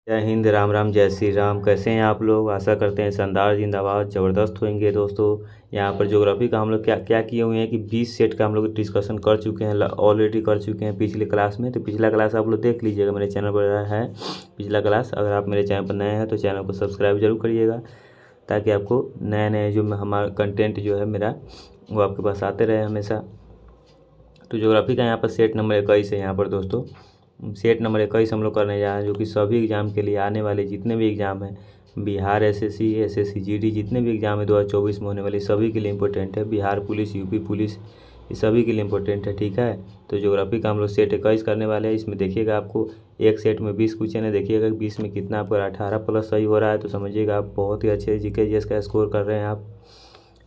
जय हिंद, राम राम, जय श्री राम। कैसे हैं आप लोग? आशा करते हैं शानदार, जिंदाबाद, ज़बरदस्त होंगे। दोस्तों, यहाँ पर ज्योग्राफी का हम लोग क्या क्या किए हुए हैं कि 20 सेट का हम लोग डिस्कशन कर चुके हैं, ऑलरेडी कर चुके हैं पिछले क्लास में। तो पिछला क्लास आप लोग देख लीजिएगा, मेरे चैनल पर है पिछला क्लास। अगर आप मेरे चैनल पर नए हैं तो चैनल को सब्सक्राइब जरूर करिएगा, ताकि आपको नए नए जो हमारा कंटेंट जो है मेरा, वो आपके पास आते रहे हमेशा। तो ज्योग्राफी का यहाँ पर सेट नंबर 21 है। यहाँ पर दोस्तों सेट नंबर 21 हम लोग करने जा रहे हैं, जो कि सभी एग्ज़ाम के लिए आने वाले जितने भी एग्ज़ाम हैं, बिहार एसएससी, एसएससी जीडी, जितने भी एग्ज़ाम है 2024 में होने वाले, सभी के लिए इम्पोर्टेंट है। बिहार पुलिस, यूपी पुलिस, ये सभी के लिए इम्पोर्टेंट है। ठीक है, तो ज्योग्राफी का हम लोग सेट 21 करने वाले हैं। इसमें देखिएगा, आपको एक सेट में 20 क्वेश्चन है। देखिएगा 20 में कितना आपका 18 प्लस सही हो रहा है, तो समझिएगा आप बहुत ही अच्छे जीके जीएस का स्कोर कर रहे हैं आप।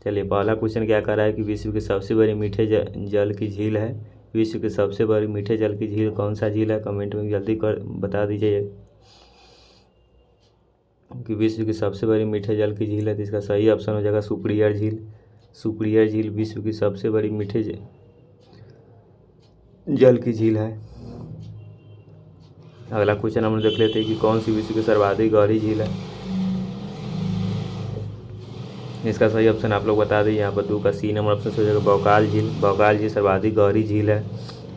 चलिए, पहला क्वेश्चन क्या कर रहा है कि विश्व की सबसे बड़ी मीठे जल की झील है। विश्व की सबसे बड़ी मीठे जल की झील कौन सा झील है? कमेंट में जल्दी कर बता दीजिए कि विश्व की सबसे बड़ी मीठे जल की झील है। तो इसका सही ऑप्शन हो जाएगा सुपीरियर झील। सुपीरियर झील विश्व की सबसे बड़ी मीठे जल की झील है। अगला क्वेश्चन हम देख लेते हैं कि कौन सी विश्व की सर्वाधिक गहरी झील है। इसका सही ऑप्शन आप लोग बता दीजिए। यहाँ पर 2 का सी नंबर ऑप्शन हो जाएगा भौकाल झील। भौकाल झील सर्वाधिक गहरी झील है।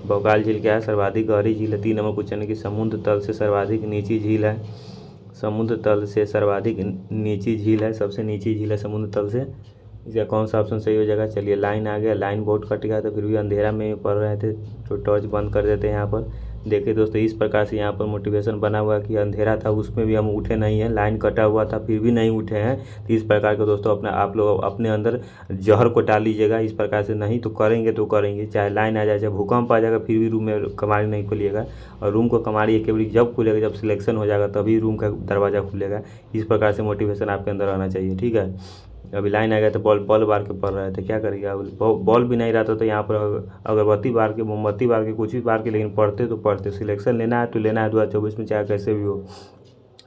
भौकाल झील क्या है? सर्वाधिक गहरी झील है। 3 नंबर क्वेश्चन है कि समुद्र तल से सर्वाधिक नीची झील है। समुद्र तल से सर्वाधिक नीची झील है, सबसे नीची झील है समुद्र तल से। इसका कौन सा ऑप्शन सही हो जाएगा? चलिए, लाइन आ गया। लाइन बहुत कट गया, तो फिर भी अंधेरा में पढ़ रहे थे तो टॉर्च बंद कर देते हैं। यहाँ पर देखिए दोस्तों, इस प्रकार से यहाँ पर मोटिवेशन बना हुआ है कि अंधेरा था उसमें भी हम उठे नहीं हैं, लाइन कटा हुआ था फिर भी नहीं उठे हैं। तो इस प्रकार के दोस्तों अपने आप लोग अपने अंदर जहर को डाल लीजिएगा। इस प्रकार से नहीं तो करेंगे तो करेंगे, चाहे लाइन आ जाए, चाहे भूकंप आ जाएगा, फिर भी रूम में कमाड़ी नहीं खोलिएगा। और रूम को कमाड़ी केवल जब खुलेगा, जब सिलेक्शन हो जाएगा तभी रूम का दरवाज़ा खुलेगा। इस प्रकार से मोटिवेशन आपके अंदर आना चाहिए। ठीक है, अभी लाइन आ गया तो बॉल बार के पढ़ रहे थे, क्या करिए। बॉल भी नहीं रहता तो यहाँ पर अगरबत्ती बार के, मोमबत्ती बार के, कुछ भी बार के, लेकिन पढ़ते तो पढ़ते। सिलेक्शन लेना है तो लेना है 2024 में, चाहे कैसे भी हो।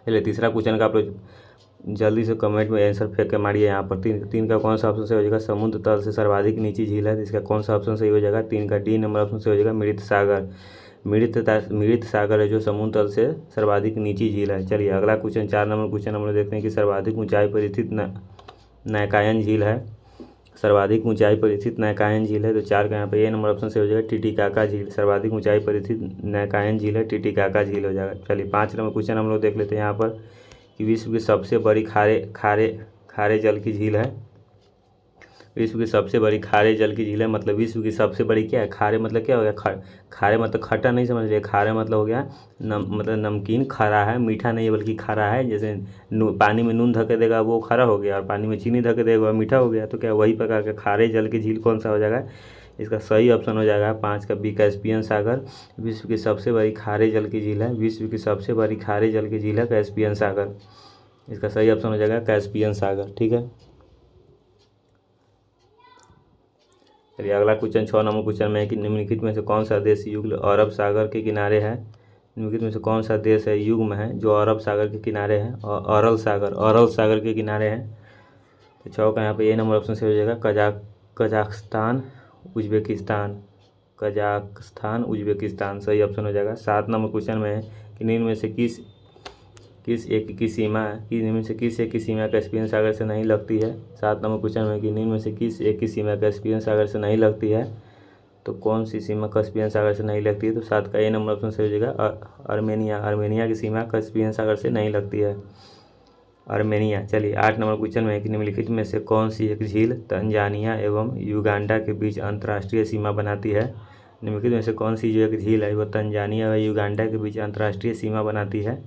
चलिए, तीसरा क्वेश्चन का आप लोग जल्दी से कमेंट में आंसर फेंक के मारिए। यहाँ पर तीन का कौन सा ऑप्शन सही हो जाएगा? समुद्र तल से सर्वाधिक नीची झील है, तो इसका कौन सा ऑप्शन सही हो जाएगा? 3 का डी नंबर ऑप्शन सही हो जाएगा मृत सागर। मृत सागर है जो समुद्र तल से सर्वाधिक नीची झील है। चलिए, अगला क्वेश्चन 4 नंबर क्वेश्चन हम लोग देखते हैं कि सर्वाधिक ऊंचाई पर स्थित नौकायन झील है। सर्वाधिक ऊंचाई पर स्थित नौकायन झील है, तो 4 का यहाँ पर ए नंबर ऑप्शन से हो जाएगा टिटिकाका झील। सर्वाधिक ऊंचाई पर स्थित नौकायन झील है, टिटिकाका झील हो जाएगा। चलिए, 5 नंबर क्वेश्चन हम लोग देख लेते हैं यहाँ पर कि विश्व की सबसे बड़ी खारे जल की झील है। विश्व की सबसे बड़ी खारे जल की झील है, मतलब विश्व की सबसे बड़ी क्या है? खारे मतलब क्या हो गया? खारे मतलब खट्टा नहीं समझ रहे, खारे मतलब हो गया मतलब नमकीन। खरा है, मीठा नहीं है बल्कि खरा है। जैसे पानी में नून धके देगा वो खरा हो गया, और पानी में चीनी धके देगा वो मीठा हो गया। तो क्या वही प्रकार का खारे जल की झील कौन सा हो जाएगा? इसका सही ऑप्शन हो जाएगा 5 का बी, कैस्पियन सागर। विश्व की सबसे बड़ी खारे जल की झील है। विश्व की सबसे बड़ी खारे जल की झील है कैस्पियन सागर। इसका सही ऑप्शन हो जाएगा कैस्पियन सागर। ठीक है, चलिए, अगला क्वेश्चन 6 नंबर क्वेश्चन में है कि निम्नलिखित में से कौन सा देश युग्म अरब सागर के किनारे है। निम्नलिखित में से कौन सा देश है युग्म है जो अरब सागर के किनारे है, और अरल सागर के किनारे है। तो 6 का यहाँ पे ए नंबर ऑप्शन से हो जाएगा कजाकिस्तान, उज्बेकिस्तान। कजाकिस्तान, उज्बेकिस्तान सही ऑप्शन हो जाएगा। 7 नंबर क्वेश्चन में है कि निम्न में से किस एक की सीमा कैस्पियन सागर से नहीं लगती है। 7 नंबर क्वेश्चन में कि निम्न में से किस एक की सीमा कैस्पियन सागर से नहीं लगती है, तो कौन सी सीमा कैस्पियन सागर से नहीं लगती है? तो 7 का ए नंबर ऑप्शन से हो जाएगा आर्मेनिया की सीमा कैस्पियन सागर से नहीं लगती है, आर्मेनिया। चलिए, 8 नंबर क्वेश्चन में है कि निम्नलिखित में से कौन सी एक झील तंजानिया एवं युगांडा के बीच अंतर्राष्ट्रीय सीमा बनाती है। निम्नलिखित में से कौन सी जो एक झील है वो तंजानिया व युगांडा के बीच अंतर्राष्ट्रीय सीमा बनाती है।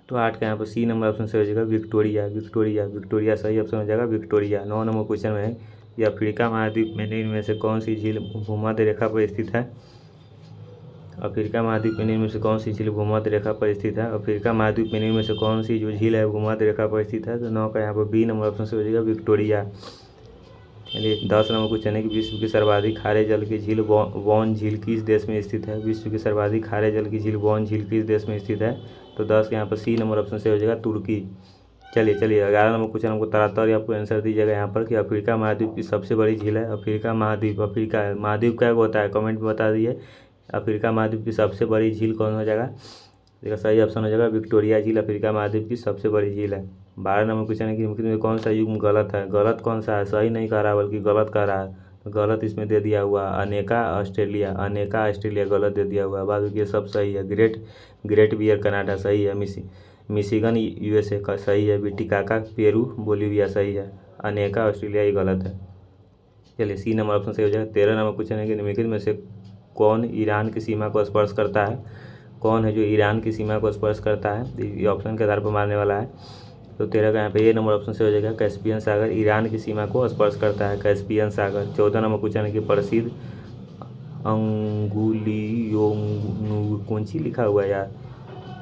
तो 8 का यहाँ पर सी नंबर ऑप्शन से हो जाएगा विक्टोरिया सही ऑप्शन हो जाएगा विक्टोरिया। 9 नंबर क्वेश्चन में है कि अफ्रीका महाद्वीप में निम्न में से कौन सी झील भूमध्य रेखा पर स्थित है। अफ्रीका महाद्वीप में निम्न में से कौन सी झील भूमध्य रेखा पर स्थित है। अफ्रीका महाद्वीप में निम्न में से कौन सी जो झील है भूमध्य रेखा पर स्थित है। तो 9 का यहाँ पर बी नंबर ऑप्शन से हो जाएगा विक्टोरिया। चलिए, 10 नंबर क्वेश्चन है कि विश्व की सर्वाधिक खारे जल की झील वॉन झील किस देश में स्थित है। विश्व की सर्वाधिक खारे जल की झील वॉन झील किस देश में स्थित है। तो 10 के यहाँ पर सी नंबर ऑप्शन से हो जाएगा तुर्की। चलिए, 11 नंबर क्वेश्चन हमको तरातर आपको आंसर दीजिएगा यहाँ पर कि अफ्रीका महाद्वीप की सबसे बड़ी झील है। अफ्रीका महाद्वीप क्या होता है, कमेंट में बता दीजिए। अफ्रीका महाद्वीप की सबसे बड़ी झील कौन हो जाएगा? इसका सही ऑप्शन हो जाएगा विक्टोरिया झील अफ्रीका महाद्वीप की सबसे बड़ी झील है। 12 नंबर क्वेश्चन है कि निम्नलिखित में कौन सा युग्म गलत है। गलत कौन सा है, सही नहीं कह रहा बल्कि गलत कह रहा है। तो गलत इसमें दे दिया हुआ अनेका ऑस्ट्रेलिया, अनेका ऑस्ट्रेलिया गलत दे दिया हुआ है। बाद ये सब सही है। ग्रेट बियर कनाडा सही है। मिशिगन यूएसए का सही है। विटिकाका पेरू बोलीविया सही है। अनेका ऑस्ट्रेलिया ये गलत है। चलिए सी नंबर ऑप्शन सही हो जाएगा। 13 नंबर क्वेश्चन है कि निम्नलिखित में से कौन ईरान की सीमा को स्पर्श करता है। कौन है जो ईरान की सीमा को स्पर्श करता है, ये ऑप्शन के आधार पर मारने वाला है। तो 13 का यहाँ पे ए नंबर ऑप्शन से हो जाएगा। कैस्पियन सागर ईरान की सीमा को स्पर्श करता है, कैस्पियन सागर। 14 नंबर क्वेश्चन है कि प्रसिद्ध अंगुलियों कौन सी लिखा हुआ है यार,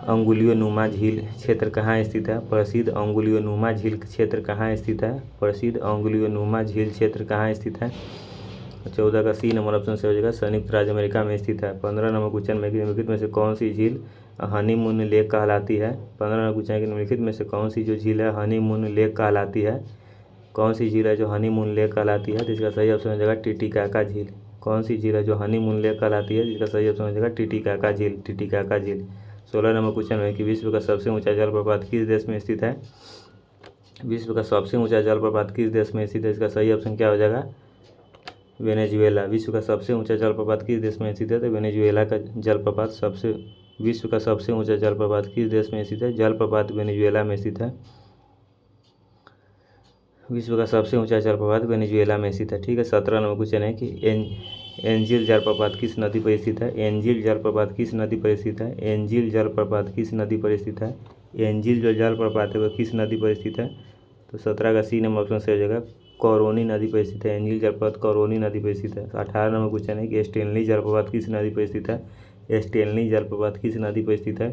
अंगुलियोनुमा झील क्षेत्र कहाँ स्थित है। प्रसिद्ध अंगुलियोनुमा झील क्षेत्र कहाँ स्थित है। प्रसिद्ध अंगुलियोनुमा झील क्षेत्र कहाँ स्थित है। 14 का सी नंबर ऑप्शन से हो जाएगा। संयुक्त राज्य अमेरिका में स्थित है। 15 नंबर क्वेश्चन में निम्नलिखित में से कौन सी झील हनीमून लेक कहलाती है। 15 नंबर क्वेश्चन है कि निम्नलिखित में से कौन सी जो झील है हनीमून लेक कहलाती है। कौन सी झील है जो हनीमून लेक कहलाती है। तो इसका सही ऑप्शन हो जाएगा टिटिकाका झील। कौन सी झील है जो हनीमून लेक कहलाती है, जिसका सही ऑप्शन हो जाएगा टिटिकाका झील, टिटिकाका झील। 16 नंबर क्वेश्चन है कि विश्व का सबसे ऊंचा जलप्रपात किस देश में स्थित है। विश्व का सबसे ऊंचा जलप्रपात किस देश में स्थित है। इसका सही ऑप्शन क्या हो जाएगा, वेनेजुएला। विश्व का सबसे ऊंचा जलप्रपात किस देश में स्थित है। तो वेनेजुएला का जलप्रपात विश्व का सबसे ऊंचा जलप्रपात किस देश में स्थित है। जलप्रपात वेनेजुएला में स्थित है। विश्व का सबसे ऊंचा जलप्रपात वेनेजुएला में स्थित है। ठीक है। 17 नंबर क्वेश्चन है कि एंजिल जलप्रपात किस नदी पर स्थित है। एंजिल जलप्रपात किस नदी पर स्थित है। एंजिल जलप्रपात किस नदी पर स्थित है। एंजिल जो जलप्रपात है वह किस नदी पर स्थित है। तो 17 का सी नंबर ऑप्शन सही हो जाएगा, कौरोनी नदी पर स्थित है। एंजिल जलप्रपात कौरोनी नदी पर स्थित है। 18 नंबर क्वेश्चन है कि स्टेनली जलप्रपात किस नदी पर स्थित है। स्टेनली जलप्रपात किस नदी पर स्थित है।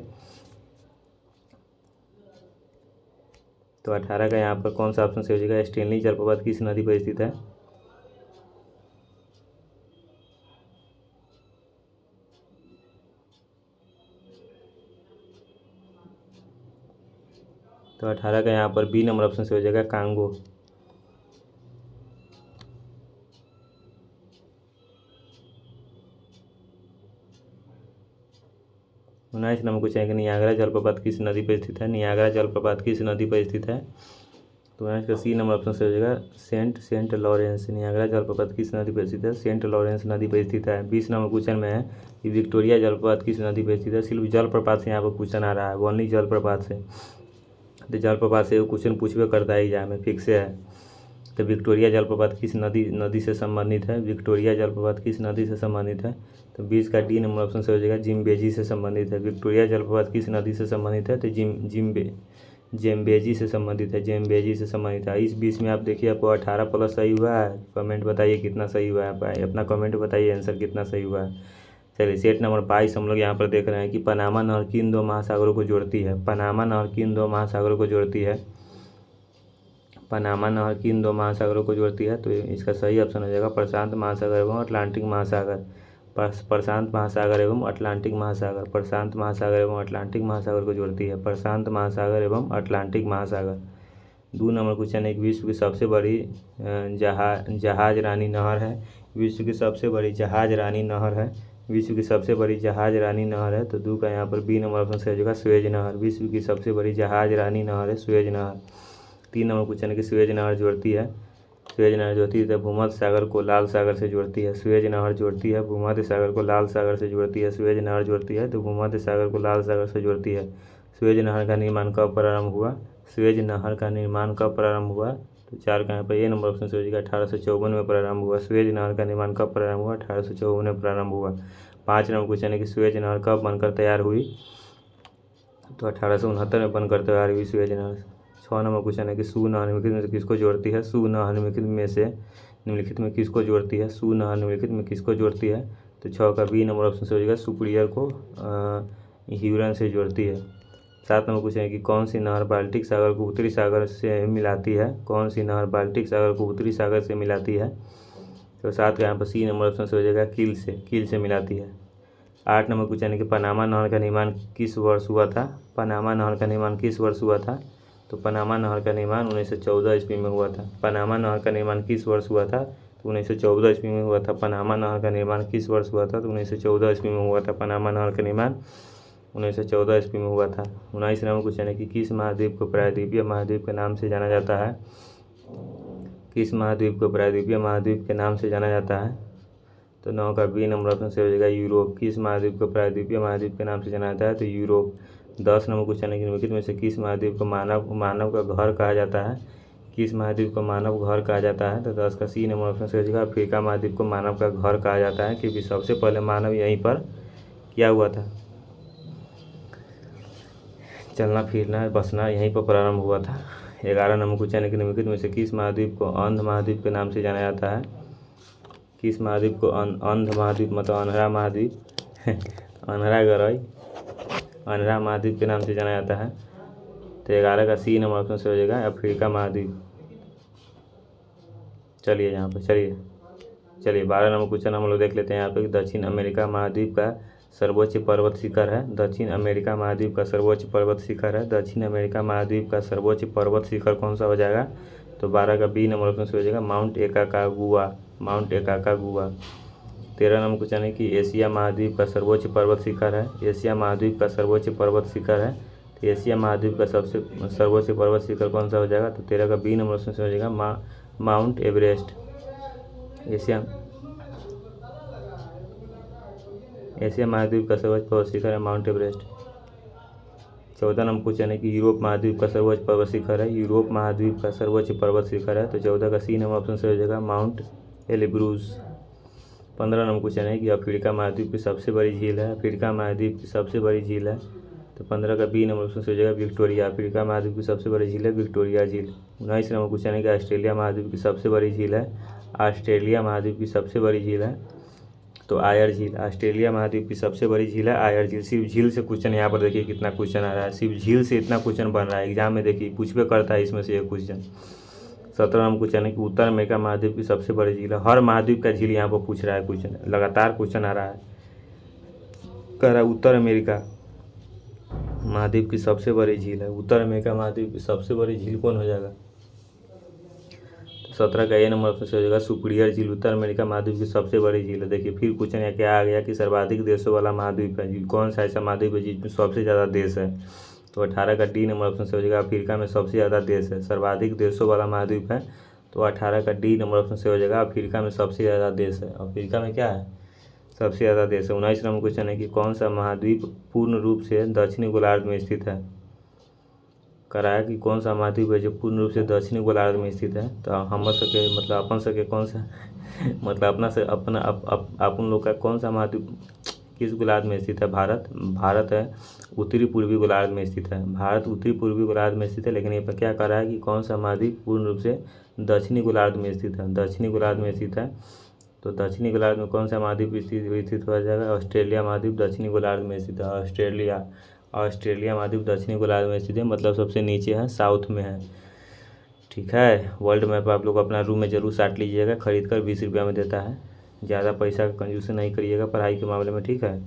तो 18 का यहाँ पर कौन सा ऑप्शन सही हो जाएगा, स्टेनली जलप्रपात किस नदी पर स्थित है। तो 18 का यहाँ पर बी नंबर ऑप्शन से हो जाएगा, कांगो। 19 नंबर क्वेश्चन है कि नियाग्रा जलप्रपात किस नदी पर स्थित है। नियाग्रा जलप्रपात किस नदी पर स्थित है। तो 19 का सी नंबर ऑप्शन से हो जाएगा, सेंट लॉरेंस। नियाग्रा जलप्रपात किस नदी पर स्थित है। सेंट लॉरेंस नदी पर स्थित है। 20 नंबर क्वेश्चन में है कि विक्टोरिया जलप्रपात किस नदी पर स्थित है। सिर्फ जलप्रपात से यहाँ पर क्वेश्चन आ रहा है, ओनली जलप्रपात से। तो जलप्रपात से क्वेश्चन पूछबे करता है एग्जाम में, फिक्स है। तो विक्टोरिया जलप्रपात किस नदी से संबंधित है। विक्टोरिया जलप्रपात किस नदी से संबंधित है। तो 20 का डी नंबर ऑप्शन से हो जाएगा, जिम्बेजी से संबंधित है। विक्टोरिया जलप्रपात किस नदी से संबंधित है। तो जेम्बेजी से संबंधित है। जेम्बेजी से संबंधित है। इस 20 में आप देखिए आपको 18 प्लस सही हुआ है। कमेंट बताइए कितना सही हुआ है, अपना कमेंट बताइए आंसर कितना सही हुआ है। चलिए सेट नंबर 22 हम लोग यहाँ पर देख रहे हैं कि पनामा नहर किन दो महासागरों को जोड़ती है। पनामा नहर किन दो महासागरों को जोड़ती है। पनामा नहर किन दो महासागरों को जोड़ती है। तो इसका सही ऑप्शन हो जाएगा, प्रशांत महासागर एवं अटलांटिक महासागर। प्रशांत महासागर एवं अटलांटिक महासागर। प्रशांत महासागर एवं अटलांटिक महासागर को जोड़ती है। प्रशांत महासागर एवं अटलांटिक महासागर। 2 नंबर क्वेश्चन एक विश्व की सबसे बड़ी जहाज रानी नहर है। विश्व की सबसे बड़ी जहाज रानी नहर है। विश्व की सबसे बड़ी जहाज रानी नहर है। तो 2 का यहाँ पर बी नंबर ऑप्शन से हो जाएगा, सुएज नहर। विश्व की सबसे बड़ी जहाज रानी नहर है सुएज नहर। 3 नंबर क्वेश्चन है कि सुएज नहर जोड़ती है। सुएज नहर जोड़ती है तो भूमध्य सागर को लाल सागर से जोड़ती है। सुएज नहर जोड़ती है भूमध्य सागर को लाल सागर से जोड़ती है। सुएज नहर जोड़ती है तो भूमध्य सागर को लाल सागर से जोड़ती है। सुएज नहर का निर्माण कब प्रारंभ हुआ। सुएज नहर का निर्माण कब प्रारंभ हुआ। तो 4 का यहाँ पर ए नंबर ऑप्शन से हो जाएगा, 1854 में प्रारंभ हुआ। सुएज नहर का निर्माण कब प्रारंभ हुआ, 1854 में प्रारंभ हुआ। 5 नंबर क्वेश्चन है कि सुएज नहर कब बनकर तैयार हुई। तो 1869 में बनकर तैयार हुई सुएज नहर। 6 नंबर क्वेश्चन है कि सू नहर निम्नलिखित में से किसको जोड़ती है। सू नहर निम्नलिखित में किसको जोड़ती है। सू नहर निम्नलिखित में किसको जोड़ती है। तो 6 का बी नंबर ऑप्शन से हो जाएगा, सुपीरियर को ह्यूरन से जोड़ती है। 7 नंबर क्वेश्चन है कि कौन सी नहर बाल्टिक सागर को उत्तरी सागर से मिलाती है। कौन सी नहर बाल्टिक सागर को उत्तरी सागर से मिलाती है। तो 7 का यहाँ पर सी नंबर ऑप्शन से हो जाएगा, कील से मिलाती है। 8 नंबर क्वेश्चन है कि पनामा नहर का निर्माण किस वर्ष हुआ था। पनामा नहर का निर्माण किस वर्ष हुआ था। तो पनामा नहर का निर्माण 1914 ईस्वी में हुआ था। पनामा नहर का निर्माण किस वर्ष हुआ था। तो 1914 ईस्वी में हुआ था। पनामा नहर का निर्माण किस वर्ष हुआ था। तो 1914 ईस्वी में हुआ था पनामा नहर का निर्माण। 1914 ईस्वी में हुआ था। 19 नंबर क्वेश्चन है कि किस महाद्वीप को प्रायद्वीपीय महाद्वीप के नाम से जाना जाता है। किस महाद्वीप को प्रायद्वीपीय महाद्वीप के नाम से जाना जाता है। तो 9 का बी नंबर ऑप्शन से हो जाएगा यूरोप। किस महाद्वीप को प्रायद्वीपीय महाद्वीप के नाम से जाना जाता है, तो यूरोप। 10 नंबर क्वेश्चन है कि निम्नलिखित में से किस महाद्वीप को मानव का घर कहा जाता है। किस महाद्वीप को मानव घर कहा जाता है, तो 10 का सी नंबर ऑप्शन से हो जाएगा अफ्रीका महाद्वीप को मानव का घर कहा जाता है, क्योंकि सबसे पहले मानव यहीं पर क्या हुआ था, चलना फिरना बसना यहीं पर प्रारंभ हुआ था। 11 नंबर क्वेश्चन है कि निम्नलिखित में से किस महाद्वीप को अंध महाद्वीप के नाम से जाना जाता है। किस महाद्वीप को अंध महाद्वीप मतलब अंधरा महाद्वीप अंधरा गरई अंधरा महाद्वीप के नाम से जाना जाता है। तो 11 का सी नंबर ऑप्शन से हो जाएगा अफ्रीका महाद्वीप। चलिए यहाँ पर चलिए 12 नंबर क्वेश्चन हम लोग देख लेते हैं यहाँ पे। दक्षिण अमेरिका महाद्वीप का सर्वोच्च पर्वत शिखर है। दक्षिण अमेरिका महाद्वीप का सर्वोच्च पर्वत शिखर है। दक्षिण अमेरिका महाद्वीप का सर्वोच्च पर्वत शिखर कौन सा हो जाएगा, तो 12 का बी नंबर ऑप्शन से हो जाएगा माउंट एकाकागुआ। माउंट एकाकागुआ। 13 नंबर क्वेश्चन है कि एशिया महाद्वीप का सर्वोच्च पर्वत शिखर है। एशिया महाद्वीप का सर्वोच्च पर्वत शिखर है। तो एशिया महाद्वीप का सबसे सर्वोच्च पर्वत शिखर कौन सा हो जाएगा, तो 13 का बी नंबर ऑप्शन से हो जाएगा माउंट एवरेस्ट। एशिया महाद्वीप का सर्वोच्च पर्वत शिखर है माउंट एवरेस्ट। 14 नंबर क्वेश्चन है कि यूरोप महाद्वीप का सर्वोच्च पर्वत शिखर है। यूरोप महाद्वीप का सर्वोच्च पर्वत शिखर है। तो 14 का सी नंबर ऑप्शन से हो जाएगा माउंट एलिब्रूस। 15 नंबर क्वेश्चन है कि अफ्रीका महाद्वीप की सबसे बड़ी झील है। अफ्रीका महाद्वीप की सबसे बड़ी झील है। तो 15 का बी नंबर ऑप्शन से हो जाएगा विक्टोरिया। अफ्रीका महाद्वीप की सबसे बड़ी झील है विक्टोरिया झील। 19 नंबर क्वेश्चन है कि ऑस्ट्रेलिया महाद्वीप की सबसे बड़ी झील है। ऑस्ट्रेलिया महाद्वीप की सबसे बड़ी झील है तो आयर झील। ऑस्ट्रेलिया महाद्वीप की सबसे बड़ी झील है आयर झील। सिर्फ झील से क्वेश्चन यहाँ पर देखिए कितना क्वेश्चन आ रहा है, सिर्फ झील से इतना क्वेश्चन बन रहा है एग्जाम में। देखिए पूछबे करता है इसमें से एक क्वेश्चन। 17 नंबर क्वेश्चन है कि उत्तर अमेरिका महाद्वीप की सबसे बड़ी झील है। हर महाद्वीप का झील यहाँ पर पूछ रहा है क्वेश्चन, लगातार क्वेश्चन आ रहा है। कह रहा है उत्तर अमेरिका महाद्वीप की सबसे बड़ी झील है। उत्तर अमेरिका महाद्वीप की सबसे बड़ी झील कौन हो जाएगा, 17 का ए नंबर ऑप्शन से हो जाएगा सुपीरियर झील। उत्तर अमेरिका महाद्वीप की सबसे बड़ी झील है। देखिए फिर क्वेश्चन यहाँ क्या आ गया कि सर्वाधिक देशों वाला महाद्वीप है झील कौन सा ऐसा महाद्वीप है जिसमें सबसे ज़्यादा देश है, तो 18 का डी नंबर ऑप्शन से हो जाएगा अफ्रीका में सबसे ज़्यादा देश है। सर्वाधिक देशों वाला महाद्वीप है तो 18 का डी नंबर ऑप्शन से हो जाएगा अफ्रीका में सबसे ज़्यादा देश है। अफ्रीका में क्या है, सबसे ज़्यादा देश है। 19 नंबर क्वेश्चन है कि कौन सा महाद्वीप पूर्ण रूप से दक्षिणी गोलार्ध में स्थित है। कराया कि कौन सा महाद्वीप है जो पूर्ण रूप से दक्षिणी गोलार्ध में स्थित है। तो हम सके मतलब अपन सके कौन सा मतलब अपना से अपना अपन लोग का कौन सा महाद्वीप किस गोलार्ध में स्थित है, भारत है उत्तरी पूर्वी गोलार्ध में स्थित है। भारत उत्तरी पूर्वी गोलार्ध में स्थित है, लेकिन यहाँ पर क्या कर रहा है कि कौन सा महाद्वीप पूर्ण रूप से दक्षिणी गोलार्ध में स्थित है। दक्षिणी गोलार्ध में स्थित है तो दक्षिणी गोलार्ध में कौन सा महाद्वीप स्थित हो जाएगा, ऑस्ट्रेलिया महाद्वीप दक्षिणी गोलार्ध में स्थित है। ऑस्ट्रेलिया महाद्वीप दक्षिणी गोलार्ध में स्थित है, मतलब सबसे नीचे है, साउथ में है। ठीक है, वर्ल्ड मैप आप लोग अपना रूम में जरूर साट लीजिएगा, खरीद कर 20 रुपया में देता है। ज़्यादा पैसा का कंजूसी नहीं करिएगा पढ़ाई के मामले में, ठीक है।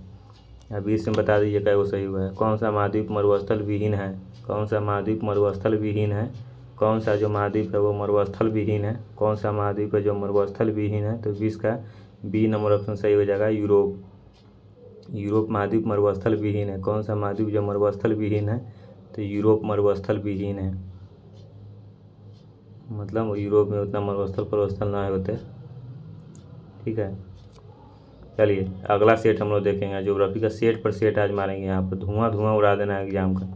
अब इसमें बता दीजिएगा वो सही हुआ है। कौन सा महाद्वीप मरुस्थल विहीन है, कौन सा महाद्वीप मरुस्थल विहीन है, कौन सा जो महाद्वीप है वो मरुस्थल विहीन है, कौन सा महाद्वीप है जो मरुस्थल विहीन है। तो 20 का बी नंबर ऑप्शन सही हो जाएगा यूरोप। यूरोप महाद्वीप मरुस्थल विहीन है। कौन सा महाद्वीप जो मरुस्थल विहीन है, तो यूरोप मरुस्थल विहीन है, मतलब यूरोप में उतना मरुस्थल ना होते, ठीक है। चलिए अगला सेट हम लोग देखेंगे, ज्योग्राफी का सेट पर सेट आज मारेंगे। यहाँ पर धुआं उड़ा देना है एग्जाम का।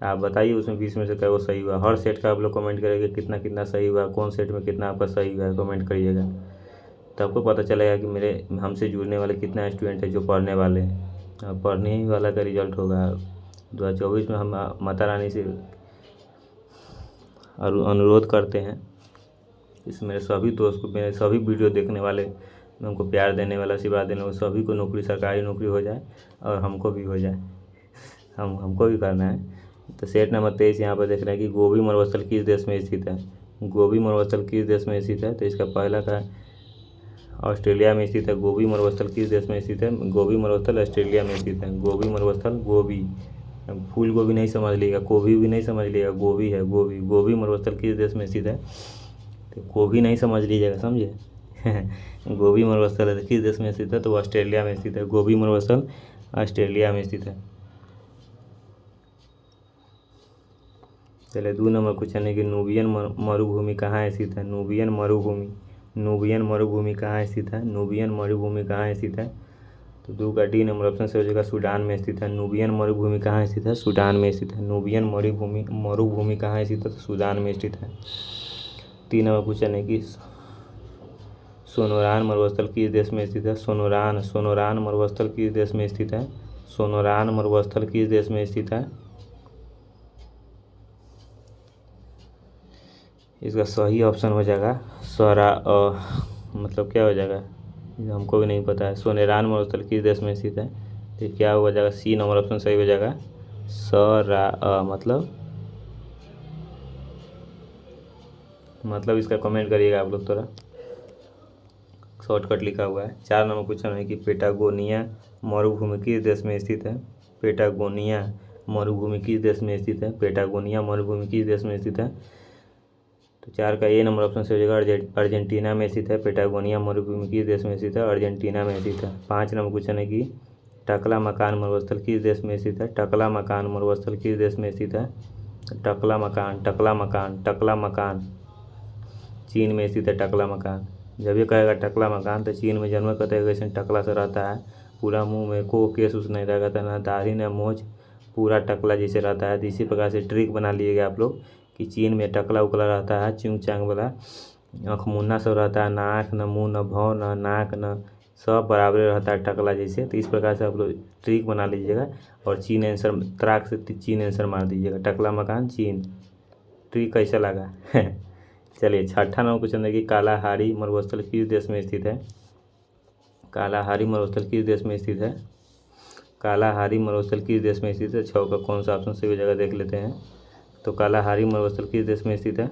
आप बताइए उसमें 20 में से क्या वो सही हुआ। हर सेट का आप लोग कमेंट करेंगे कितना सही हुआ, कौन सेट में कितना आपका सही हुआ है, कमेंट करिएगा, तो आपको पता चलेगा कि मेरे हमसे जुड़ने वाले कितना स्टूडेंट है जो पढ़ने वाले हैं। पढ़ने ही वाला का रिजल्ट होगा 2024 में। हम माता रानी से अनुरोध करते हैं इस मेरे सभी दोस्त को, मेरे सभी वीडियो देखने वाले, मैं उनको प्यार देने वाला, आशीर्वाद देने वाला, सभी को नौकरी, सरकारी नौकरी हो जाए और हमको भी हो जाए, हमको भी करना है। तो सेट नंबर 23 यहाँ पर देख रहे हैं कि गोबी मरुस्थल किस देश में स्थित है। गोबी मरुस्थल किस देश में स्थित है, तो इसका पहला का ऑस्ट्रेलिया में स्थित है। गोबी मरुस्थल किस देश में स्थित है, गोबी मरुस्थल ऑस्ट्रेलिया में स्थित है। गोबी मरुस्थल, गोबी फूल गोभी नहीं समझ लीजिएगा, गोभी भी नहीं समझ लीजिएगा, गोभी है गोभी। गोबी मरुस्थल किस देश में स्थित है, तो गोभी नहीं समझ लीजिएगा, समझे गोबी मरुस्थल किस देश में स्थित है, तो ऑस्ट्रेलिया में स्थित है। गोबी मरुस्थल ऑस्ट्रेलिया में स्थित है। चलिए 2 नंबर क्वेश्चन है कि नूबियन मरुभूमि कहाँ स्थित है। नूबियन मरुभूमि कहाँ स्थित है। नूबियन मरुभूमि कहाँ स्थित है। तो 2 का डी नंबर ऑप्शन से हो जाएगा सूडान में स्थित है। नूबियन मरुभूमि कहाँ स्थित है। सूडान में स्थित है। नूबियन मरुभूमि कहाँ स्थित है। तो सूडान में स्थित है। 3 नंबर क्वेश्चन है कि सोनोरान मरुस्थल किस देश में स्थित है। सोनोरान मरुस्थल किस देश में स्थित है। सोनोरान मरुस्थल किस देश में स्थित है। इसका सही ऑप्शन हो जाएगा मतलब क्या हो जाएगा, हमको भी नहीं पता है। सोनेरान मरुस्थल किस देश में स्थित है। तो क्या हो जाएगा, सी नंबर ऑप्शन सही हो जाएगा। मतलब इसका कमेंट करिएगा आप लोग, थोड़ा शॉर्टकट लिखा हुआ है। 4 नंबर क्वेश्चन है कि पेटागोनिया मरुभूमि किस देश में स्थित है। पेटागोनिया मरुभूमि किस देश में स्थित है। पेटागोनिया मरुभूमि किस देश में स्थित है। तो 4 का ए नंबर ऑप्शन से हो जाएगा अर्जेंटीना में स्थित है। पेटागोनिया मरुभूमि किस देश में स्थित है। अर्जेंटीना में स्थित है। 5 नंबर क्वेश्चन है कि टकला मकान मरुस्थल किस देश में स्थित है। टकला मकान मरुस्थल किस देश में स्थित है। टकला मकान चीन में स्थित है। टकला मकान, जब ये कहेगा टकला मकान तो चीन में जन्म करते कैसे टकला से रहता है। पूरा मुंह में को केस उस नहीं रहता, ना दाढ़ी ना मोछ, पूरा टकला जैसे रहता है। तो इसी प्रकार से ट्रिक बना लिएगा आप लोग कि चीन में टकला उकला रहता है, चूंग चांग वाला, आँख मुन्ना सब रहता है, ना आँख न मुँह न भौं न नाक न सब बराबर रहता है टकला जैसे। तो इस प्रकार से आप लोग ट्रिक बना लीजिएगा और चीन आंसर तराक से चीन आंसर मार दीजिएगा। टकला मकान चीन। ट्रिक कैसा लगा चलिए 6ठा नंबर क्वेश्चन है कि कालाहारी मरुस्थल किस देश में स्थित है। कालाहारी मरुस्थल किस देश में स्थित है। कालाहारी मरुस्थल किस देश में स्थित है। 6 का कौन सा ऑप्शन सही जगह देख लेते हैं। तो कालाहारी मरुस्थल किस देश में स्थित है।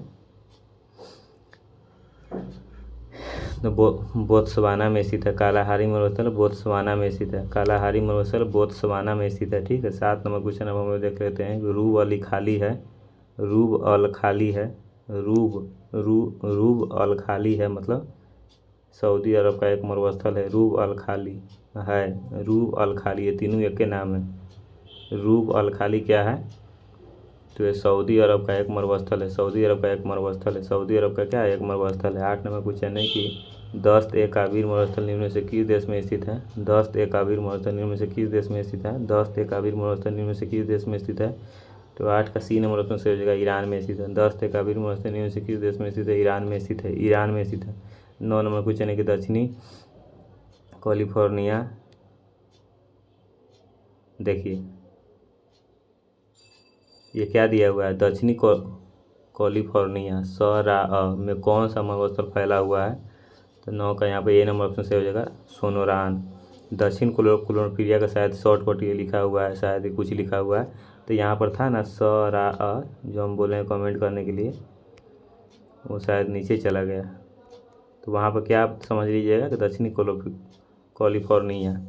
तो बोत्सवाना में स्थित है। कालाहारी मरुस्थल बोत्सवाना में स्थित है। कालाहारी मरुस्थल बोत्सवाना में स्थित है। ठीक है। 7 नंबर क्वेश्चन अब हम देख लेते हैं। रूब अल खाली है। रूब अल खाली है। रूब अल खाली है मतलब सऊदी अरब का एक मरुस्थल है। रूब अल खाली है। रूब अल खाली, ये तीनों एक के नाम है। रूब अल खाली क्या है। तो ये सऊदी अरब का एक मरुस्थल है। सऊदी अरब का एक मरुस्थल है। सऊदी अरब का क्या है, एक मरुस्थल है। 8 नंबर क्वेश्चन है कि दस्त-ए-काबिर मरुस्थल निम्न में से किस देश में स्थित है। दस्त-ए-काबिर मरुस्थल निम्न में से किस देश में स्थित है। दस्त-ए-काबिर मरुस्थल निम्न में से किस देश में स्थित है। तो 8 का सी नंबर ऑप्शन सही हो जाएगा, ईरान में स्थित है। दस्त-ए-काबिर मरुस्थल निम्न में से किस देश में स्थित है। ईरान में स्थित है। ईरान में स्थित है। 9 नंबर क्वेश्चन है कि दक्षिणी कैलिफोर्निया, देखिए ये क्या दिया हुआ है, दक्षिणी कैलिफोर्निया में कौन सा मरुस्थल फैला हुआ है। तो 9 का यहाँ पे ए नंबर ऑप्शन से हो जाएगा, सोनोरान। दक्षिण कोलोराडो का शायद शॉर्टकट ये लिखा हुआ है, शायद ही कुछ लिखा हुआ है। तो यहाँ पर था ना जो हम बोले हैं कमेंट करने के लिए, वो शायद नीचे चला गया। तो वहाँ पर क्या आप समझ लीजिएगा कि दक्षिणी कैलिफोर्निया।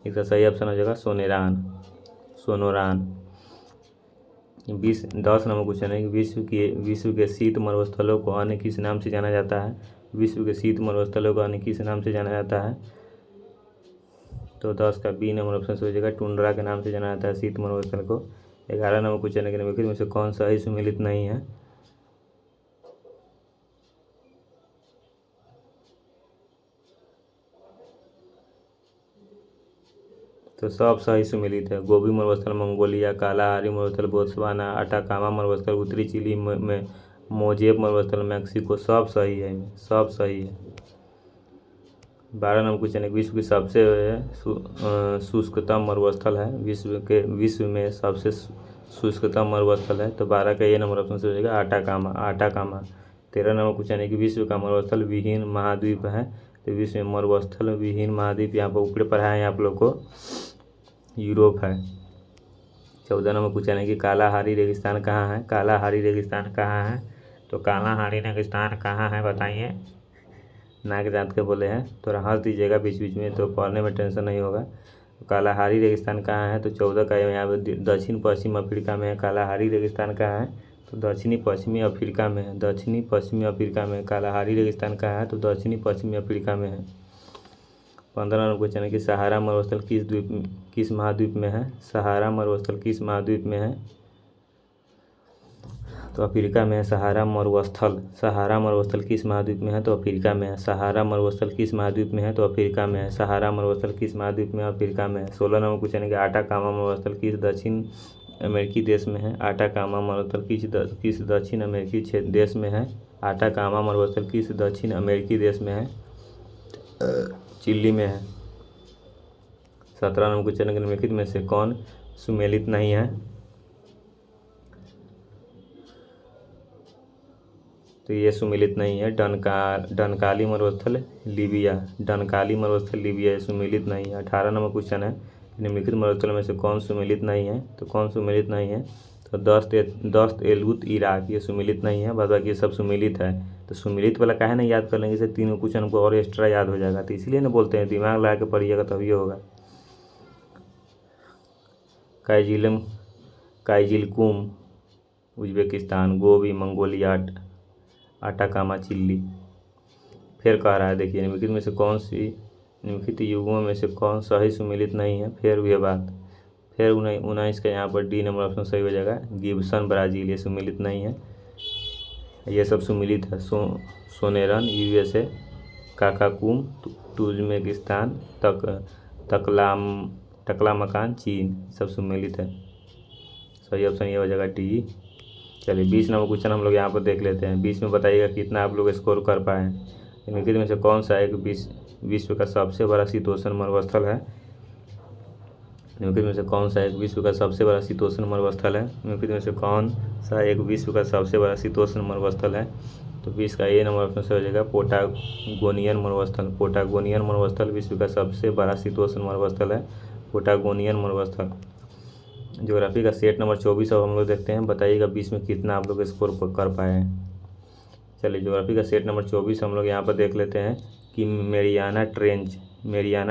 इसका सही ऑप्शन हो जाएगा सोनोरान। 10 नंबर क्वेश्चन है कि विश्व के शीत मरुस्थलों को अन्य किस नाम से जाना जाता है। विश्व के शीत मरुस्थलों को अन्य किस नाम से जाना जाता है। तो 10 का बी नंबर ऑप्शन से हो जाएगा, टुंड्रा के नाम से जाना जाता है शीत मरुस्थल को। 11 नंबर क्वेश्चन है कि निम्नलिखित में से कौन सा ही सुमेलित नहीं है। तो सब सही सुमेलित है। गोबी मरुस्थल मंगोलिया, कालाहारी मरुस्थल बोत्सवाना, अटाकामा मरुस्थल उत्तरी चिली में, मोजेब मरुस्थल मैक्सिको, सब सही है, सब सही है। 12 नंबर क्वेश्चन है, विश्व की सबसे शुष्कतम मरुस्थल है। विश्व में सबसे शुष्कतम मरुस्थल है। तो 12 का ये नंबर ऑप्शन से हो जाएगा, आटाकामा। 13 नंबर क्वेश्चन है कि विश्व का मरुस्थल विहीन महाद्वीप है। तो विश्व में मरुस्थल विहीन महाद्वीप यहाँ पर ऊपर पढ़ाए हैं आप लोग को, यूरोप है। 14 नंबर क्वेश्चन है कि कालाहारी रेगिस्तान कहाँ है। कालाहारी रेगिस्तान कहाँ है। तो कालाहारी रेगिस्तान कहाँ है बताइए। नाक दांत के बोले हैं, थोड़ा हंस दीजिएगा बीच बीच में, तो पढ़ने में टेंशन नहीं होगा। तो कालाहारी रेगिस्तान कहाँ है। तो 14 का यहाँ पे दक्षिण पश्चिम अफ्रीका में है। कालाहारी रेगिस्तान कहाँ है। तो दक्षिणी पश्चिमी अफ्रीका में है। दक्षिणी पश्चिमी अफ्रीका में कालाहारी रेगिस्तान कहाँ है। तो दक्षिणी पश्चिमी अफ्रीका में है। 15 नंबर क्वेश्चन है कि सहारा मरुस्थल किस महाद्वीप में है। सहारा मरुस्थल किस महाद्वीप में है। तो अफ्रीका में है। सहारा मरुस्थल, सहारा मरुस्थल किस महाद्वीप में है? तो अफ्रीका में है। सहारा मरुस्थल किस महाद्वीप में है? तो अफ्रीका में है। सहारा मरुस्थल किस महाद्वीप में? अफ्रीका में है। 16 नंबर क्वेश्चन है कि आटाकामा मरुस्थल किस दक्षिण अमेरिकी देश में है? आटाकामा मरुस्थल किस दक्षिण अमेरिकी देश में है? आटाकामा मरुस्थल किस दक्षिण अमेरिकी देश में है? चिली में है। 17 नंबर क्वेश्चन है कि निम्नलिखित में से कौन सुमेलित नहीं है? तो ये सुमेलित नहीं है। डनकाली मरुस्थल लीबिया, डनकाली मरुस्थल लीबिया ये सुमेलित नहीं है। 18 नंबर क्वेश्चन है निम्नलिखित मरुस्थल में से कौन सुमेलित नहीं है? तो कौन सुमेलित नहीं है? तो दस्त एलूत इराक ये सुमेलित नहीं है, बाद बाकी ये सब सुमेलित है। तो सुमेलित वाला काहे नहीं याद कर लेंगे? इसे तीनों क्वेश्चन को और एक्स्ट्रा याद हो जाएगा। तो इसलिए ना बोलते हैं दिमाग लगा के पढ़िएगा तभी होगा। काइजिलकुम उज्बेकिस्तान, गोबी मंगोलिया, आटाकामा चिल्ली। फिर कह रहा है देखिए निम्नलिखित में से कौन सी निम्नलिखित युगों में से कौन सही सुमेलित नहीं है? फिर ये बात फिर 19 का यहाँ पर डी नंबर ऑप्शन सही हो जाएगा। गिब्सन ब्राज़ील ये सुमेलित नहीं है, ये सब सुमेलित है। सोनेरन USA, काकाकुम तुर्कमेनिस्तान, टकलामकान चीन सब सुमेलित है। सही ऑप्शन ये हो जाएगा डी। चलिए 20 नंबर क्वेश्चन हम लोग यहाँ पर देख लेते हैं। 20 में बताइएगा कितना आप लोग स्कोर कर पाए हैं। निम्नलिखित में से कौन सा एक विश्व का सबसे बड़ा शीतोष्ण मरुस्थल है? निम्नलिखित में से कौन सा एक विश्व का सबसे बड़ा शीतोष्ण मरुस्थल है? निम्नलिखित में से कौन सा एक विश्व का सबसे बड़ा शीतोष्ण मरुस्थल है? तो 20 का ए नंबर ऑप्शन से हो जाएगा पैटागोनियन मरुस्थल। पैटागोनियन मरुस्थल विश्व का सबसे बड़ा शीतोष्ण मरुस्थल है, पैटागोनियन मरुस्थल। ज्योग्राफी का सेट नंबर 24 अब हम लोग देखते हैं। बताइएगा 20 में कितना आप लोग स्कोर कर पाए हैं। चलिए ज्योग्राफी का सेट नंबर 24 हम लोग यहाँ पर देख लेते हैं कि मेरियाना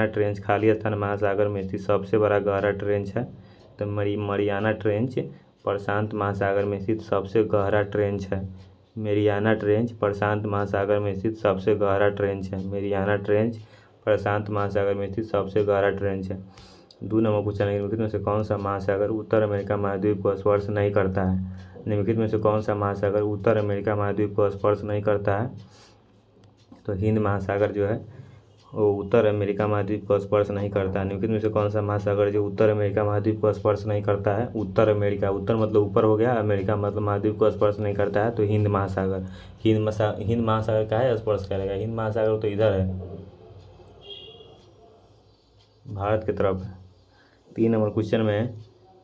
ट्रेंच खाली स्थान महासागर में स्थित सबसे बड़ा गहरा ट्रेंच है। तो मरियाना ट्रेंच प्रशांत महासागर में स्थित सबसे गहरा ट्रेंच है। मेरियाना ट्रेंच प्रशांत महासागर में स्थित सबसे गहरा ट्रेंच है। मेरियाना ट्रेंच प्रशांत महासागर में स्थित सबसे गहरा ट्रेंच है। 2 नंबर क्वेश्चन है निम्नलिखित में से कौन सा महासागर उत्तर अमेरिका महाद्वीप को स्पर्श नहीं करता है? निम्नलिखित में से कौन सा महासागर उत्तर अमेरिका महाद्वीप को स्पर्श नहीं करता है? तो हिंद महासागर जो है वो उत्तर अमेरिका महाद्वीप को स्पर्श नहीं करता है। निम्नलिखित में से कौन सा महासागर जो उत्तर अमेरिका महाद्वीप को स्पर्श नहीं करता है? उत्तर अमेरिका, उत्तर मतलब ऊपर हो गया, अमेरिका मतलब महाद्वीप को स्पर्श नहीं करता है। तो हिंद महासागर। हिंद महासागर का है स्पर्श करेगा? हिंद महासागर तो इधर है, भारत की तरफ है। 3 नंबर क्वेश्चन में है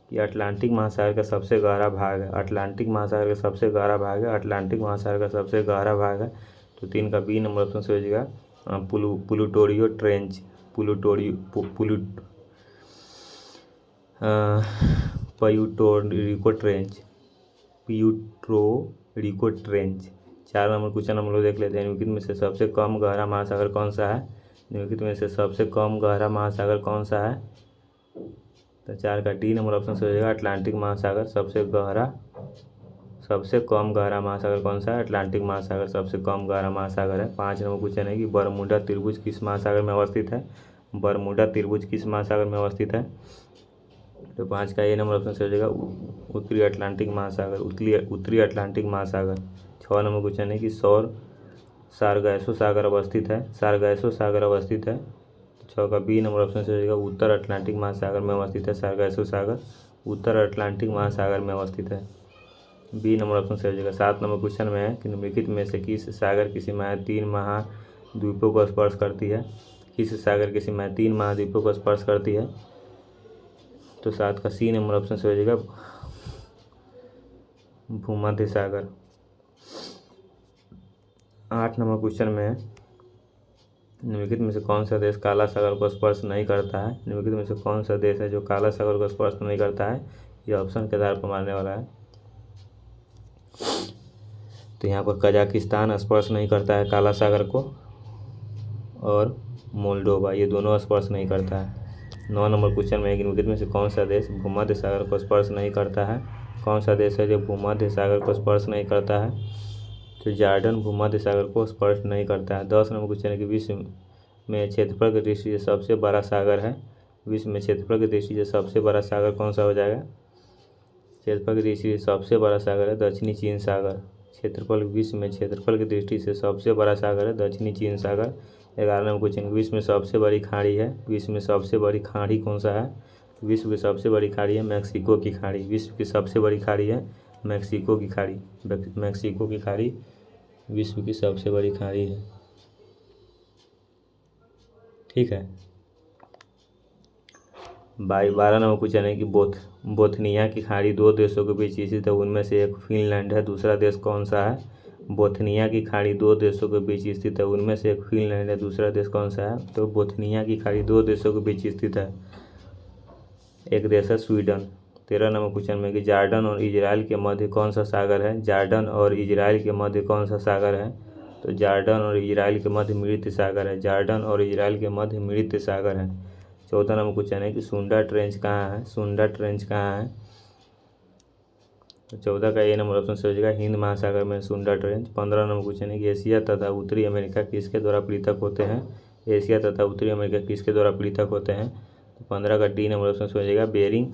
कि अटलांटिक महासागर का सबसे गहरा भाग है। अटलांटिक महासागर का सबसे गहरा भाग है। अटलांटिक महासागर का सबसे गहरा भाग है। तो 3 का बी नंबर ऑप्शन से हो जाएगा Puerto Rico trench. Puerto Rico trench. 4 number question हम लोग देख लेते हैं। निम्नलिखित में से सबसे कम गहरा महासागर कौन सा है? निम्नलिखित में से सबसे कम गहरा महासागर कौन सा है? तो 4 का डी नंबर ऑप्शन से हो जाएगा अटलांटिक महासागर। सबसे कम गहरा महासागर कौन सा है? अटलांटिक महासागर सबसे कम गहरा महासागर है। 5 नंबर क्वेश्चन है कि बरमूडा त्रिभुज किस महासागर में अवस्थित है? बरमूडा त्रिभुज किस महासागर में अवस्थित है? तो 5 का ए नंबर ऑप्शन से हो जाएगा उत्तरी अटलांटिक महासागर, उत्तरी अटलांटिक महासागर। 6 नंबर क्वेश्चन है कि सारगासो सागर अवस्थित है। सारगासो सागर अवस्थित है। 6 का बी नंबर ऑप्शन से हो जाएगा उत्तर अटलांटिक महासागर में अवस्थित है। सारगासो सागर उत्तर अटलांटिक महासागर में अवस्थित है, बी नंबर ऑप्शन से हो जाएगा। 7 नंबर क्वेश्चन में है कि निम्नलिखित में से किस सागर की सीमाएँ 3 महाद्वीपों को स्पर्श करती है? किस सागर की सीमाएँ 3 महाद्वीपों को स्पर्श करती है? तो 7 का सी नंबर ऑप्शन से हो जाएगा भूमध्य सागर। 8 नंबर क्वेश्चन में है निम्नलिखित में से कौन सा देश काला सागर को स्पर्श नहीं करता है? निम्नलिखित में से कौन सा देश है जो काला सागर को स्पर्श नहीं करता है? ये ऑप्शन के आधार पर मानने वाला है। तो यहाँ पर कजाकिस्तान स्पर्श नहीं करता है काला सागर को, और मोल्डोवा ये दोनों स्पर्श नहीं करता है। 9 नंबर क्वेश्चन में निम्नलिखित में से कौन सा देश भूमध्य सागर को स्पर्श नहीं करता है? कौन सा देश है जो भूमध्य सागर को स्पर्श नहीं करता है? तो जॉर्डन भूमध्य सागर को स्पर्श नहीं करता है। 10 नंबर क्वेश्चन है कि विश्व में क्षेत्रफल की दृष्टि से सबसे बड़ा सागर है। विश्व में क्षेत्रफल की दृष्टि से सबसे बड़ा सागर कौन सा हो जाएगा? क्षेत्रफल की दृष्टि से सबसे बड़ा सागर है दक्षिणी चीन सागर। क्षेत्रफल विश्व में क्षेत्रफल की दृष्टि से सबसे बड़ा सागर है दक्षिणी चीन सागर। 11 नंबर क्वेश्चन, विश्व में सबसे बड़ी खाड़ी है। विश्व में सबसे बड़ी खाड़ी कौन सा है? विश्व की सबसे बड़ी खाड़ी है मैक्सिको की खाड़ी। विश्व की सबसे बड़ी खाड़ी है मैक्सिको की खाड़ी। मैक्सिको की खाड़ी विश्व की सबसे बड़ी खाड़ी है। ठीक है। 12 नंबर क्वेश्चन है कि बोथनिया की खाड़ी दो देशों के बीच स्थित है, उनमें से एक फिनलैंड है, दूसरा देश कौन सा है? बोथनिया की खाड़ी दो देशों के बीच स्थित है, उनमें से एक फिनलैंड है, दूसरा देश कौन सा है? तो बोथनिया की खाड़ी दो देशों के बीच स्थित है, एक देश है स्वीडन। 13 नंबर क्वेश्चन में कि जॉर्डन और इजराइल के मध्य कौन सा सागर है? जॉर्डन और इजराइल के मध्य कौन सा सागर है? तो जॉर्डन और इजराइल के मध्य मृत सागर है। जॉर्डन और इजराइल के मध्य मृत सागर है। 14 नंबर क्वेश्चन है कि सुंडा ट्रेंच कहाँ है? सुंडा ट्रेंच कहाँ है? तो 14 का ए नंबर ऑप्शन सही हो जाएगा, हिंद महासागर में सुंडा ट्रेंच। 15 नंबर क्वेश्चन है कि एशिया तथा उत्तरी अमेरिका किसके द्वारा पृथक होते हैं? एशिया तथा उत्तरी अमेरिका किसके द्वारा पृथक होते हैं? तो 15 का डी नंबर ऑप्शन सही हो जाएगा, बेरिंग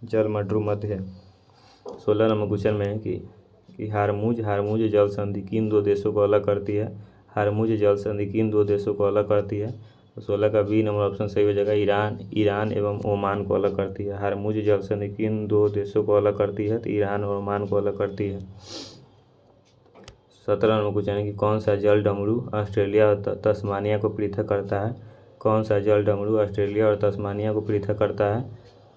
जलमंडल मध्य है। 16 नंबर क्वेश्चन में है कि हारमुज जल संधि किन दो देशों को अलग करती है? हारमुज जल संधि किन दो देशों को अलग करती है? तो 16 का बी नंबर ऑप्शन सही हो जाएगा, ईरान एवं ओमान को अलग करती है। हारमुज जल संधि किन दो देशों को अलग करती है? तो ईरान और ओमान को अलग करती है। 17 नंबर क्वेश्चन है कि कौन सा जल डमरू ऑस्ट्रेलिया और तस्मानिया को पृथक करता है? कौन सा जल डमरू ऑस्ट्रेलिया और तस्मानिया को पृथक करता है?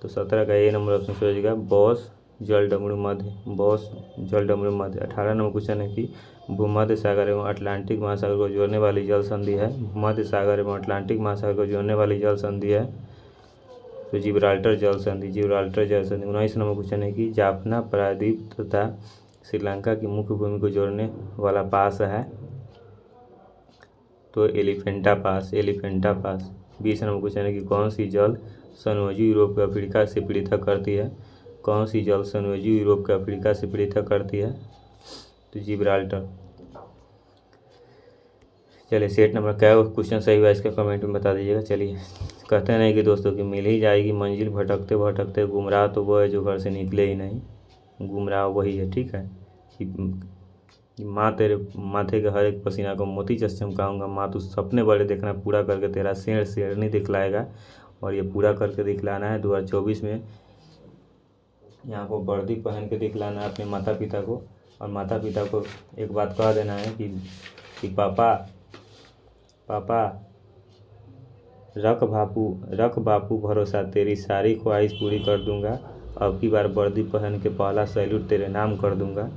तो 17 का ए नंबर ऑप्शन सही हो जाएगा, बॉस जल डमरू मध्य। बॉस जल डमरू मध्य। 18 नंबर क्वेश्चन है कि भूमध्य सागर एवं अटलांटिक महासागर को जोड़ने वाली जल संधि है। भूमध्य सागर एवं अटलांटिक महासागर को जोड़ने वाली जल संधि है तो जिब्राल्टर जल संधि। जिब्राल्टर जल संधि। 19 नंबर क्वेश्चन है कि जाफना प्रायद्वीप तथा श्रीलंका की मुख्य भूमि को जोड़ने वाला पास है तो एलिफेंटा पास। एलिफेंटा पास। 20 नंबर क्वेश्चन है कि कौन सी जल संयोजी यूरोप को अफ्रीका से पृथक करती है? कौन सी जल संयोजी यूरोप को अफ्रीका से पृथक करती है? तो जिब्राल्टर। चलिए सेट नंबर क्या क्वेश्चन सही हुआ इसका कमेंट में बता दीजिएगा। चलिए, कहते नहीं कि दोस्तों कि मिल ही जाएगी मंजिल भटकते भटकते, गुमराह तो वो है जो घर से निकले ही नहीं। गुमराह वही है, ठीक है। कि माँ तेरे माथे के हर एक पसीना को मोती जैसे चमकाऊंगा। माँ तू सपने बड़े देखना, पूरा करके तेरा शेरनी दिखलाएगा। और ये पूरा करके दिखलाना है 2024 में। यहाँ को वर्दी पहन के दिखलाना है अपने माता पिता को। और माता पिता को एक बात कह देना है कि पापा रख बापू भरोसा, तेरी सारी ख्वाहिश पूरी कर दूंगा। अब की बार वर्दी पहन के पहला सैल्यूट तेरे नाम कर दूंगा।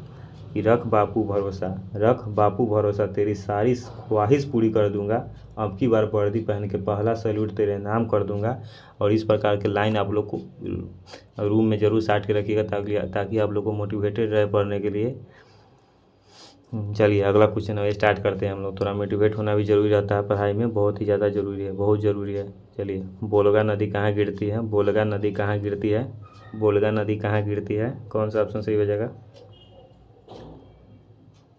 कि रख बापू भरोसा, तेरी सारी ख्वाहिश पूरी कर दूंगा। अब की बार वर्दी पहन के पहला सैल्यूट तेरे नाम कर दूंगा। और इस प्रकार के लाइन आप लोग को रूम में ज़रूर साट के रखिएगा ताकि आप लोग को मोटिवेटेड रहे पढ़ने के लिए। चलिए अगला क्वेश्चन अब स्टार्ट करते हैं हम लोग। थोड़ा मोटिवेट होना भी ज़रूरी रहता है पढ़ाई में, बहुत ही ज़्यादा ज़रूरी है, बहुत ज़रूरी है। चलिए, बोलगा नदी कहाँ गिरती है? बोलगा नदी कहाँ गिरती है? बोलगा नदी कहाँ गिरती है? कौन सा ऑप्शन सही हो जाएगा?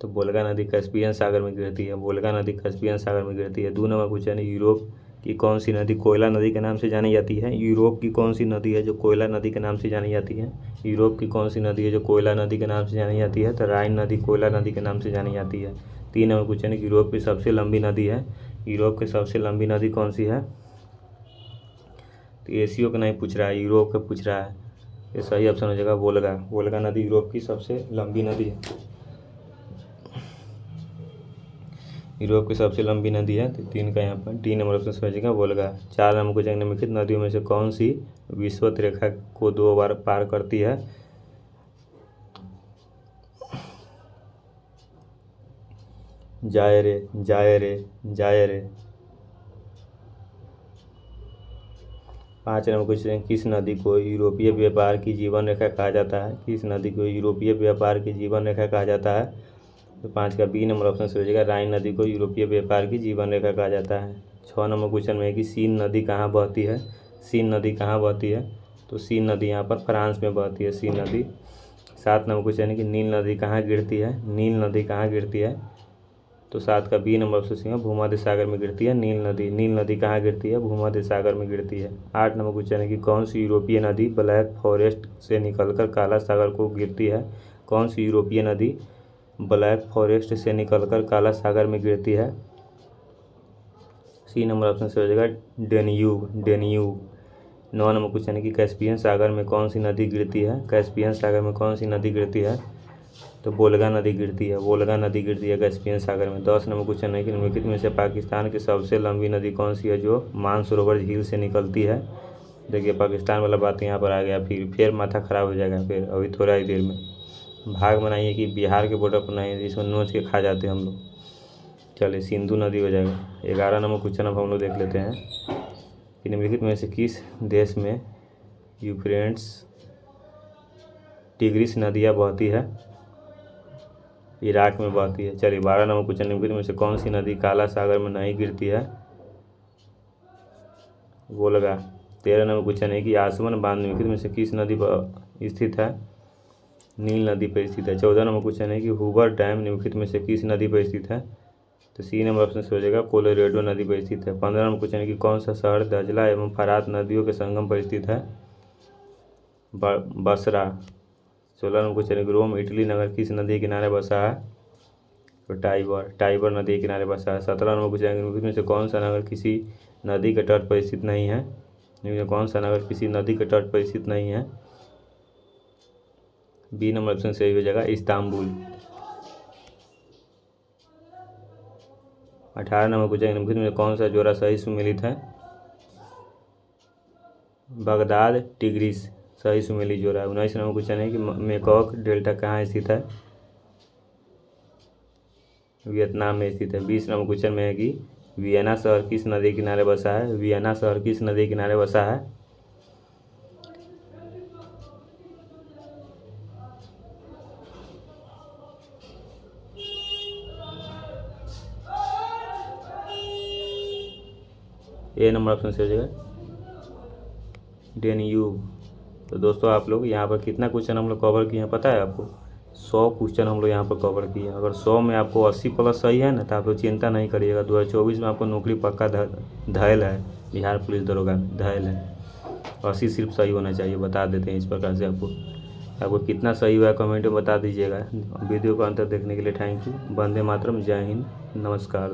तो बोलगा नदी कैस्पियन सागर में गिरती है। बोलगा नदी कैस्पियन सागर में गिरती है। 2 नंबर क्वेश्चन है, यूरोप की कौन सी नदी कोयला नदी के नाम से जानी जाती है? यूरोप की कौन सी नदी है जो कोयला नदी के नाम से जानी जाती है? यूरोप की कौन सी नदी है जो कोयला नदी के नाम से जानी जाती है? तो राइन नदी कोयला नदी के नाम से जानी जाती है। 3 नंबर क्वेश्चन है, यूरोप की सबसे लंबी नदी है। यूरोप की सबसे लंबी नदी कौन सी है? तो एशिया का नहीं पूछ रहा है, यूरोप का पूछ रहा है। ये सही ऑप्शन हो जाएगा वोल्गा। वोल्गा नदी यूरोप की सबसे लंबी नदी है। यूरोप की सबसे लंबी नदी है। तो 3 का यहाँ पर डी नंबर ऑप्शन सही हो जाएगा वोल्गा। 4 नंबर को निम्नलिखित नदियों में से कौन सी विषुवत रेखा को 2 बार पार करती है? जाए रे। 5 नंबर क्वेश्चन, किस नदी को यूरोपीय व्यापार की जीवन रेखा कहा जाता है? किस नदी को यूरोपीय व्यापार की जीवन रेखा कहा जाता है? तो 5 का बी नंबर ऑप्शन सही हो जाएगा, राइन नदी को यूरोपीय व्यापार की जीवन रेखा कहा जाता है। 6 नंबर क्वेश्चन में है कि सीन नदी कहाँ बहती है? सीन नदी कहाँ बहती है? तो सीन नदी यहाँ पर फ्रांस में बहती है, सीन नदी। 7 नंबर क्वेश्चन है कि नील नदी कहाँ गिरती है? नील नदी कहाँ गिरती है? तो 7 का बी नंबर ऑप्शन सी है, भूमध्य सागर में गिरती है नील नदी। नील नदी कहाँ गिरती है? भूमध्य सागर में गिरती है। 8 नंबर क्वेश्चन है कि कौन सी यूरोपीय नदी ब्लैक फॉरेस्ट से निकलकर काला सागर को गिरती है? कौन सी यूरोपीय नदी ब्लैक फॉरेस्ट से निकलकर काला सागर में गिरती है? सी नंबर ऑप्शन से हो जाएगा डेन्यूब। डेन्यूब। 9 नंबर क्वेश्चन है कि कैस्पियन सागर में कौन सी नदी गिरती है? कैस्पियन सागर में कौन सी नदी गिरती है? तो वोल्गा नदी गिरती है। वोल्गा नदी गिरती है कैस्पियन सागर में। 10 नंबर क्वेश्चन है कि निम्नलिखित में से पाकिस्तान की सबसे लंबी नदी कौन सी है जो मानसरोवर झील से निकलती है? देखिए पाकिस्तान वाला बात यहाँ पर आ गया, फिर माथा खराब हो जाएगा फिर अभी थोड़ा ही देर में। भाग बनाइए कि बिहार के बॉर्डर पर नहीं, जिसमें नोच के खा जाते हैं हम लोग। चलिए सिंधु नदी हो जाएगा। 11 नंबर क्वेश्चन अब हम लोग देख लेते हैं कि निम्नलिखित में से किस देश में यूफ्रेट्स टिग्रिस नदियाँ बहती है? इराक में बहती है। चलिए 12 नंबर क्वेश्चन, निम्नलिखित में से कौन सी नदी काला सागर में नहीं गिरती है? वोल्गा। 13 नंबर क्वेश्चन है कि आसवन बांध निम्नलिखित में से किस नदी पर स्थित है? नील नदी पर स्थित है। 14 नंबर क्वेश्चन है कि हूवर डैम निम्नलिखित में से किस नदी पर स्थित है? तो सी नंबर ऑप्शन से हो जाएगा कोलोरेडो नदी पर स्थित है। 15 नंबर क्वेश्चन है कि कौन सा शहर दजला एवं फरात नदियों के संगम पर स्थित है? बसरा। 16 नंबर क्वेश्चन है कि रोम इटली नगर किस नदी के किनारे बसा है? तो टाइबर नदी के किनारे बसा है। 17 नंबर क्वेश्चन है कि में से कौन सा नगर किसी नदी के तट पर स्थित नहीं है? कौन सा नगर किसी नदी के तट पर स्थित नहीं है? बी नंबर ऑप्शन सही हो जाएगा इस्तांबुल। 18 नंबर क्वेश्चन में कौन सा जोड़ा सही सुमेलित है? बगदाद टिग्रिस सही सुमेलित जोड़ा है। 19 नंबर क्वेश्चन है कि मेकॉक डेल्टा कहाँ स्थित है? वियतनाम में स्थित है। 20 नंबर क्वेश्चन में है कि वियना शहर किस नदी के किनारे बसा है? वियना शहर किस नदी के किनारे बसा है? ए नंबर ऑप्शन से हो जाएगा डेन्यूब। तो दोस्तों आप लोग यहाँ पर कितना क्वेश्चन हम लोग कवर किए हैं पता है आपको? 100 क्वेश्चन हम लोग यहाँ पर कवर किए हैं। अगर 100 में आपको 80 प्लस सही है ना तो आप लोग चिंता नहीं करिएगा, 2024 में आपको नौकरी पक्का धैल है। बिहार पुलिस दरोगा में धैल है। 80 सिर्फ सही होना चाहिए। बता देते हैं इस प्रकार से आपको कितना सही हुआ है कमेंट में बता दीजिएगा। वीडियो को अंत तक देखने के लिए थैंक यू। वंदे मातरम। जय हिंद। नमस्कार।